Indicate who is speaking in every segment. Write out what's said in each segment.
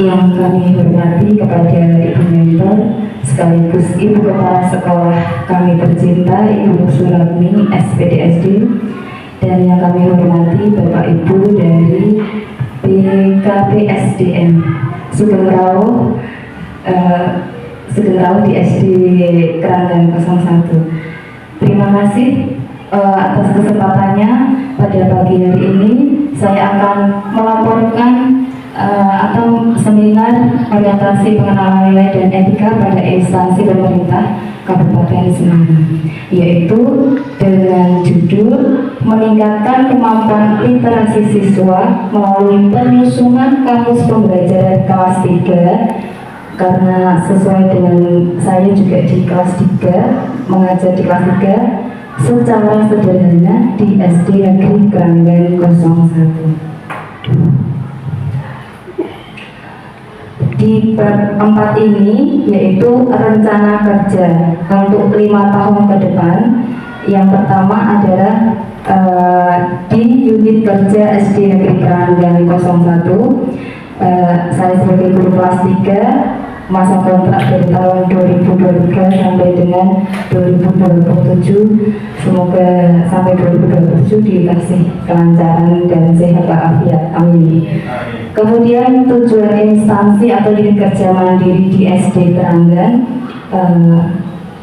Speaker 1: Yang kami hormati kepada Ibu Mentor sekaligus Ibu Kepala Sekolah kami tercinta Ibu Suratmi SPDSD, dan yang kami hormati Bapak Ibu dari BKPSDM Sugeng Rawu di SD Keranggan 01. Terima kasih atas kesempatannya. Pada pagi hari ini saya akan melaporkan atau seminar orientasi pengenalan nilai dan etika pada instansi pemerintah Kabupaten Semarang, yaitu dengan judul meningkatkan kemampuan literasi siswa melalui penyusunan kamus pembelajaran kelas 3, karena sesuai dengan saya juga di kelas 3, mengajar di kelas 3 secara sederhana di SD Negeri Keranggan 01. Di bab 4 ini yaitu rencana kerja untuk 5 tahun ke depan. Yang pertama adalah di unit kerja SD Negeri Keranggan 01, saya sebagai guru kelas 3, masa kontrak dari tahun 2023 sampai dengan 2027. Semoga sampai 2027 dikasih kelancaran dan sehat walafiat, amin. Kemudian tujuan instansi atau unit kerja mandiri di SD Keranggan,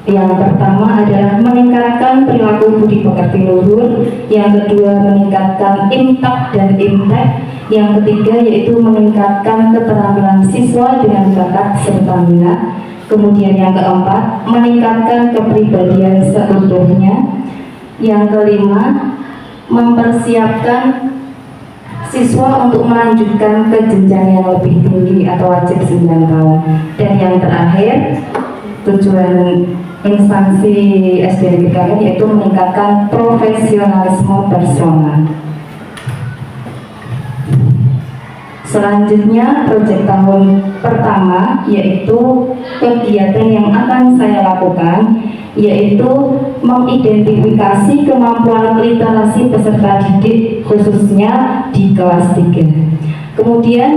Speaker 1: yang pertama adalah meningkatkan perilaku budi pekerti luhur, yang kedua meningkatkan impact dan impact, yang ketiga yaitu meningkatkan keterampilan siswa dengan bakat serta minat, kemudian yang keempat meningkatkan kepribadian seutuhnya, yang kelima mempersiapkan siswa untuk melanjutkan ke jenjang yang lebih tinggi atau wajib 9 tahun, dan yang terakhir tujuan instansi SD Negeri Keranggan yaitu meningkatkan profesionalisme personal. Selanjutnya proyek tahun pertama yaitu kegiatan yang akan saya lakukan yaitu mengidentifikasi kemampuan literasi peserta didik khususnya di kelas 3. Kemudian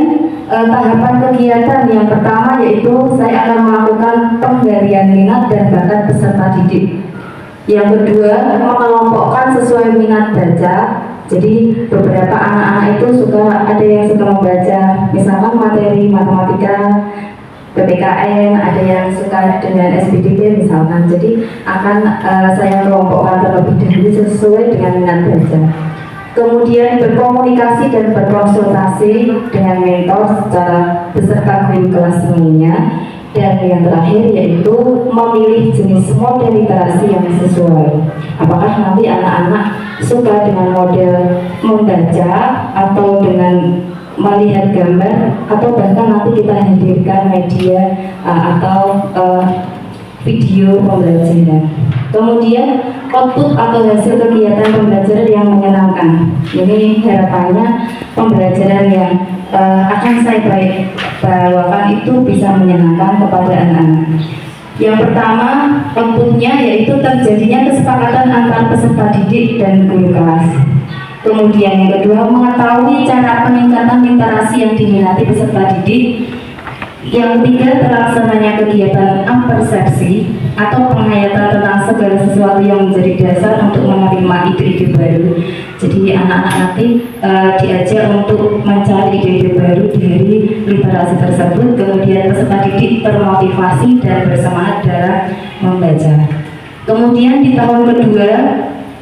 Speaker 1: tahapan kegiatan yang pertama yaitu saya akan melakukan penggalian minat dan bakat peserta didik. Yang kedua, mengelompokkan sesuai minat baca. Jadi beberapa anak-anak itu ada yang suka membaca misalkan materi matematika, PPKN, ada yang suka dengan SPDB misalkan. Jadi akan saya kelompokkan terlebih dahulu sesuai dengan minat baca. Kemudian berkomunikasi dan berkonsultasi dengan mentor secara beserta guru kelas lainnya. Dan yang terakhir yaitu memilih jenis model literasi yang sesuai. Apakah nanti anak-anak suka dengan model membaca atau dengan melihat gambar, atau bahkan nanti kita hadirkan media atau video pembelajaran. Kemudian output atau hasil kegiatan pembelajaran yang menyenangkan. Ini harapannya pembelajaran yang akan saya bawakan itu bisa menyenangkan kepada anak-anak. Yang pertama, outputnya yaitu terjadinya kesepakatan antara peserta didik dan guru kelas. Kemudian yang kedua, mengetahui cara peningkatan literasi yang diminati peserta didik. Yang ketiga, terlaksananya kegiatan ampersepsi atau penghayatan tentang segala sesuatu yang menjadi dasar untuk menerima ide-ide baru. Jadi anak-anak nanti diajak untuk mencari ide-ide baru dari literasi tersebut. Kemudian peserta didik termotivasi dan bersemangat dalam membaca. Kemudian di tahun kedua,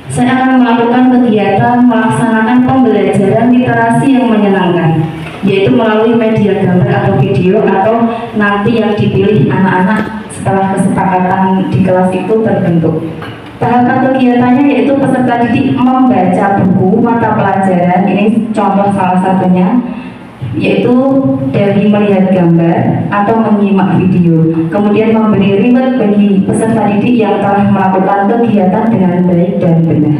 Speaker 1: saya akan melakukan kegiatan melaksanakan pembelajaran literasi yang menyenangkan, yaitu melalui media gambar atau video, atau nanti yang dipilih anak-anak setelah kesepakatan di kelas itu terbentuk. Tahapan kegiatannya yaitu peserta didik membaca buku mata pelajaran, ini contoh salah satunya, yaitu dari melihat gambar atau menyimak video. Kemudian memberi reward bagi peserta didik yang telah melakukan kegiatan dengan baik dan benar.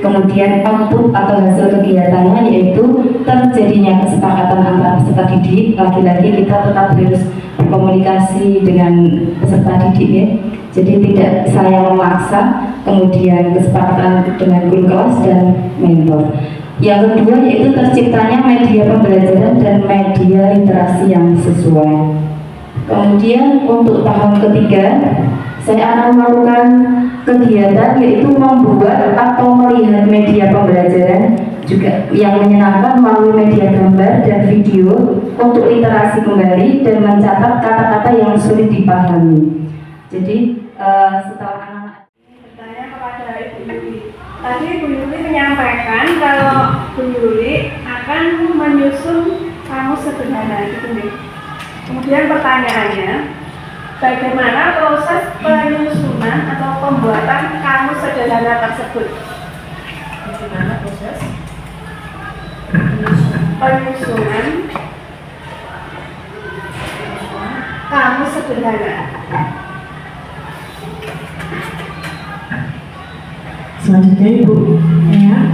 Speaker 1: Kemudian output atau hasil kegiatannya yaitu terjadinya kesepakatan antara peserta didik. Lagi-lagi kita tetap harus berkomunikasi dengan peserta didik ya. Jadi tidak saya memaksa. Kemudian kesepakatan dengan guru kelas dan mentor. Yang kedua yaitu terciptanya media pembelajaran dan media literasi yang sesuai. Kemudian untuk tahun ketiga, saya akan melakukan kegiatan yaitu membuat atau melihat media pembelajaran juga yang menyenangkan melalui media gambar dan video untuk literasi kembali dan mencatat kata-kata yang sulit dipahami. Jadi setelah anak-anak
Speaker 2: bertanya kepada Ibu Yuli, tadi Ibu Yuli menyampaikan kalau Bu Yuli akan menyusun kamus sederhana gitu nih. Kemudian pertanyaannya, bagaimana proses penyusunan atau pembuatan kamus sederhana tersebut? Bagaimana proses penyusunan kamus sederhana?
Speaker 3: Selanjutnya Ibu ya.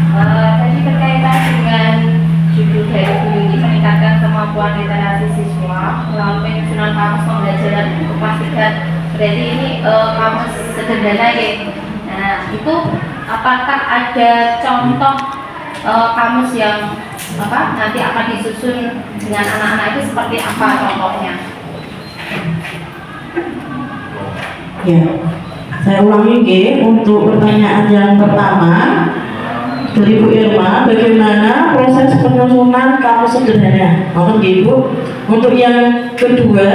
Speaker 4: Tadi berkaitan dengan judul dari Bu Yuli meningkatkan kemampuan literasi siswa melalui penyusunan kamus pembelajaran untuk kelas 3. Berarti ini kamus sederhana ya. Nah, itu apakah ada contoh kamus yang nanti akan disusun dengan anak-anak itu seperti apa contohnya?
Speaker 3: Ya, saya ulangi G, untuk pertanyaan yang pertama dari Bu Irma, bagaimana proses penyusunan kamus sederhana? Mohon Ibu. Untuk yang kedua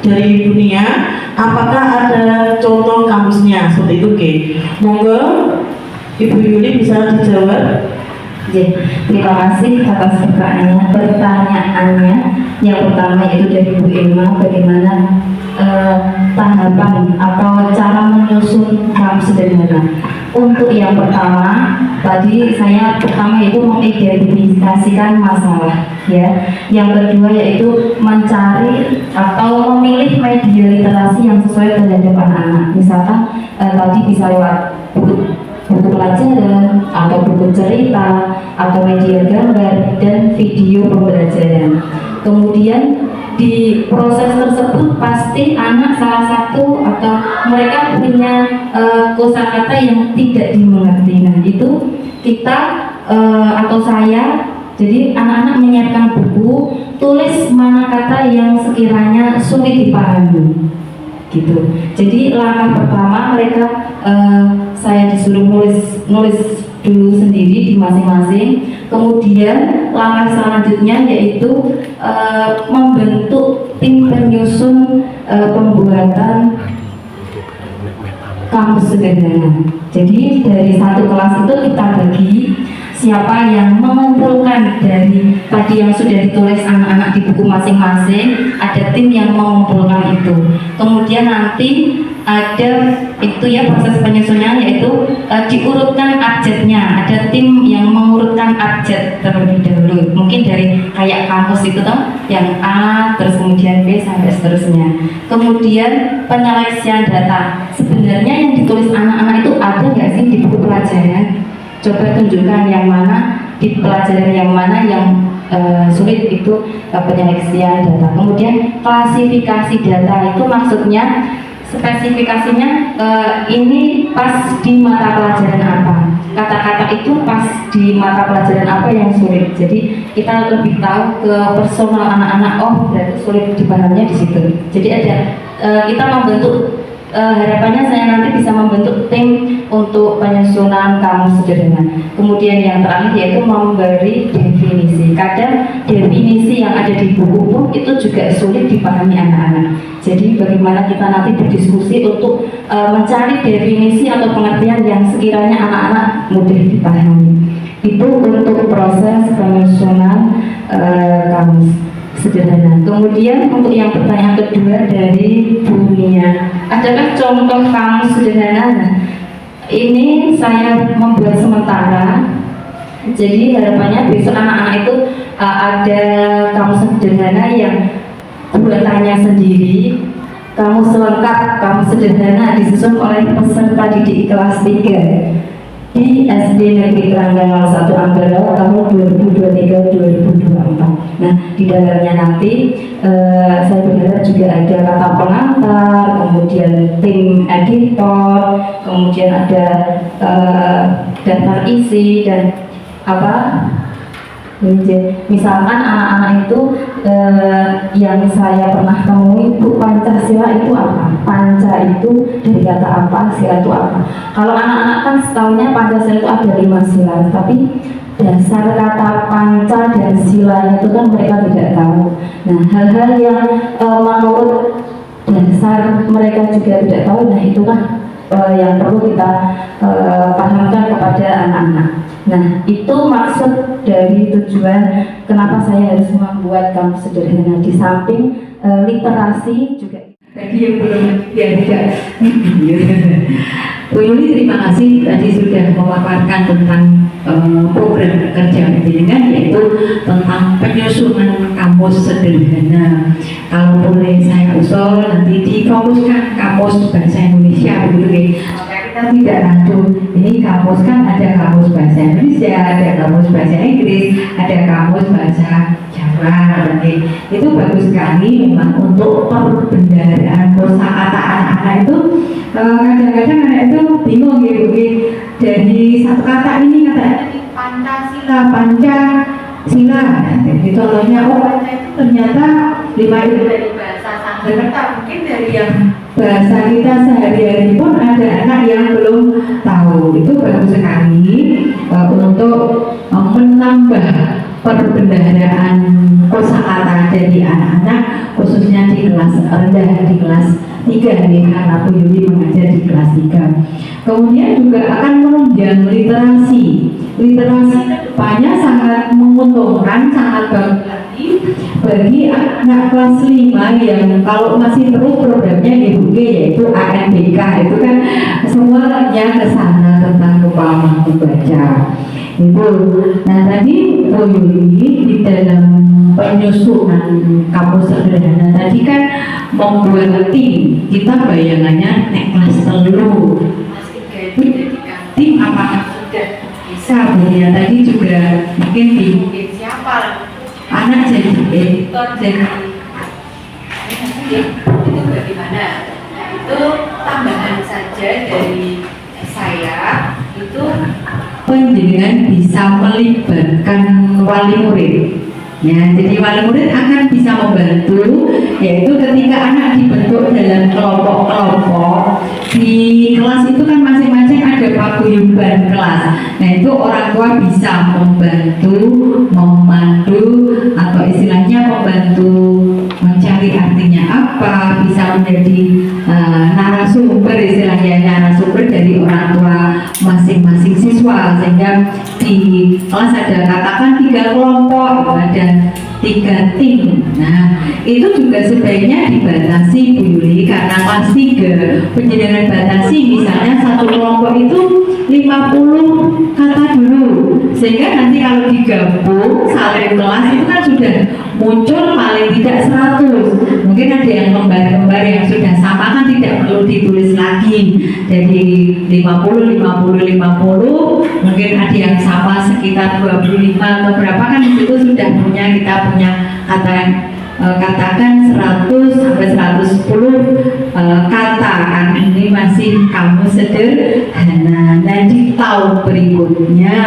Speaker 3: dari Ibu Nia, apakah ada contoh kamusnya? Seperti itu G. Monggo Ibu Yuli bisa dijawab.
Speaker 1: Terima kasih atas pertanyaannya. Yang pertama itu dari Bu Irma, bagaimana tahapan atau cara menyusun kamus sederhana. Untuk yang pertama, tadi saya pertama itu mengidentifikasikan masalah, ya. Yang kedua yaitu mencari atau memilih media literasi yang sesuai terhadap anak-anak. Misalkan tadi bisa lewat buku pelajaran atau buku cerita atau media gambar dan video pembelajaran. Kemudian di proses tersebut pasti anak salah satu atau mereka punya kosakata yang tidak dimengerti. Nah itu kita atau saya, jadi anak-anak menyiapkan buku, tulis mana kata yang sekiranya sulit dipahami gitu. Jadi langkah pertama mereka saya disuruh nulis dulu sendiri di masing-masing. Kemudian langkah selanjutnya yaitu membentuk tim penyusun pembuatan kamus sederhana. Jadi dari satu kelas itu kita bagi siapa yang mengumpulkan dari tadi yang sudah ditulis anak-anak di buku masing-masing, ada tim yang mengumpulkan itu. Kemudian nanti ada itu ya proses penyusunan yaitu diurutkan abjadnya, ada tim yang mengurutkan abjad terlebih dahulu, mungkin dari kayak kamus itu toh yang A terus kemudian B sampai seterusnya. Kemudian penyeleksian data, sebenarnya yang ditulis anak-anak itu ada nggak sih di buku pelajaran? Coba tunjukkan yang mana di pelajaran yang mana yang sulit itu penyeleksian data. Kemudian klasifikasi data itu maksudnya spesifikasinya ini pas di mata pelajaran apa, kata-kata itu pas di mata pelajaran apa yang sulit. Jadi kita lebih tahu ke personal anak-anak, oh berarti sulit dipahaminya di situ. Jadi ada kita membentuk harapannya saya nanti bisa membentuk tim untuk penyusunan kamus sederhana. Kemudian yang terakhir yaitu memberi definisi. Kadang definisi yang ada di buku pun itu juga sulit dipahami anak-anak. Jadi bagaimana kita nanti berdiskusi untuk mencari definisi atau pengertian yang sekiranya anak-anak mudah dipahami. Itu untuk proses penyusunan kamus sederhana. Kemudian untuk yang pertanyaan kedua dari Bu Nia, adakah contoh kamus sederhana? Ini saya membuat sementara. Jadi harapannya besok anak-anak itu ada kamus sederhana yang buatannya sendiri, kamus lengkap, kamus sederhana disusun oleh peserta didik kelas 3 di SD Negeri Keranggan 01 Ambarawa tahun 2023-2024. Nah, di dalamnya nanti saya berharap juga ada kata pengantar, kemudian tim editor, kemudian ada daftar isi dan apa misalkan anak-anak itu yang saya pernah temui itu Pancasila itu apa? Panca itu dari kata apa? Sila itu apa? Kalau anak-anak kan setahunya Pancasila itu ada 5 sila, tapi dasar kata panca dan silanya itu kan mereka tidak tahu. Nah, hal-hal yang menurut dasar mereka juga tidak tahu, nah itulah yang perlu kita pahamkan kepada anak-anak. Nah, itu maksud dari tujuan kenapa saya harus membuat kamus sederhana, di samping literasi juga.
Speaker 5: Tadi yang belum tidak Bu Yuli, terima kasih tadi sudah memaparkan tentang program kerja pendidikan, yaitu tentang penyusunan kamus sederhana. Kalau boleh saya usul nanti difokuskan kamus bahasa Indonesia begitu ya. Kita tidak ragu, ini kamus kan ada kamus bahasa Indonesia, ada kamus bahasa Inggris, ada kamus bahasa Jawa. Oke. Itu bagus sekali memang untuk perbendaharaan kosakata anak-anak itu. Kadang-kadang anak itu bingung gitu, dari satu kata ini kata Pancasila, Pancasila. Jadi contohnya, oh Panca itu ternyata 5 itu dari bahasa Sanskerta, mungkin dari yang bahasa kita sehari-hari pun ada anak yang belum tahu. Itu bagus sekali untuk menambah perbendaharaan kosakata dari anak-anak, khususnya di kelas rendah, di kelas 3 nih, karena Bu Yuli mengajar di kelas 3. Kemudian juga akan menunjang literasi. Literasi kedepannya sangat menguntungkan, sangat bagus lagi bagi anak kelas 5 yang kalau masih terus programnya GBG, yaitu ANBK, itu kan semuanya ke sana tentang kepala membaca. Itu. Nah, tadi Bu Yuli di dalam penyusunan kamus sederhana tadi kan membuat tim. Kita bayangannya nek kelas 3 itu jadikan tim, apakah sudah bisa? Ya, tadi juga mungkin bikin siapa anak jadi editor, jadi itu bagaimana? Nah, itu tambahan saja dari saya, itu penjenengan bisa melibatkan wali murid. Ya, jadi wali murid akan bisa membantu, yaitu ketika anak dibentuk dalam kelompok-kelompok di kelas itu kan masing-masing ada paguyuban kelas. Nah, itu orang tua bisa membantu, memandu, atau istilahnya membantu mencari artinya apa, bisa menjadi narasumber, istilahnya narasumber dari orang tua masing-masing siswa, sehingga di kelas ada katakan 3 kelompok, ada 3 tim. Nah, itu juga sebaiknya dibatasi Bu Yuli, karena kelas 3 penjenengan batasi, misalnya satu kelompok itu 50 kata dulu, sehingga nanti kalau digabung saling kelas itu kan sudah muncul paling tidak 100. Mungkin ada yang lembar-lembar yang sudah sama kan tidak perlu ditulis lagi, jadi 50, 50, 50, mungkin ada yang sama sekitar 25 atau berapa, kan itu sudah punya, kita punya katakan 100 sampai 110 kata kan, ini masih kamus sederhana. Nah, di tahun berikutnya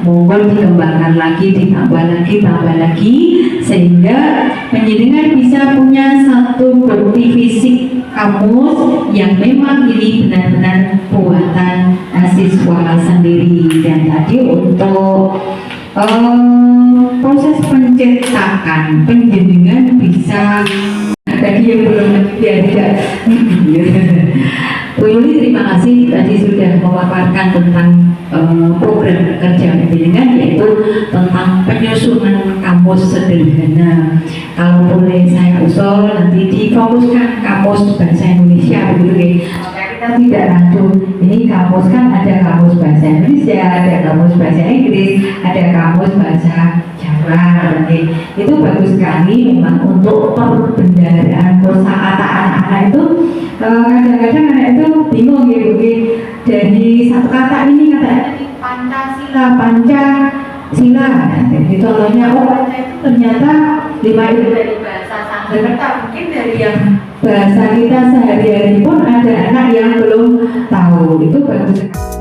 Speaker 5: monggo dikembangkan lagi, ditambah lagi, sehingga penjenengan bisa punya satu bukti fisik kamus yang memang ini benar-benar buatan siswa sendiri. Dan tadi untuk proses pencetakan penjenengan bisa, tadi yang belum tidak Bu Yuli, terima kasih tadi sudah memaparkan tentang program kerja pendidikan, yaitu tentang penyusunan kamus sederhana. Kalau boleh saya usul nanti difokuskan kamus bahasa Indonesia begitu ya. Kita tidak ragu, ini kamus kan ada kamus bahasa Indonesia, ada kamus bahasa Inggris, ada kamus bahasa Jawa. Oke. Itu bagus sekali memang untuk perbendaharaan kosakata anak-anak itu. Kadang-kadang anak itu bingung gitu, dari satu kata ini kata Pancasila, Pancasila. Jadi contohnya, oh Panca itu ternyata 5 itu dari bahasa Sanskerta, mungkin dari yang bahasa kita sehari-hari pun ada anak yang belum tahu. Itu bagus sekali.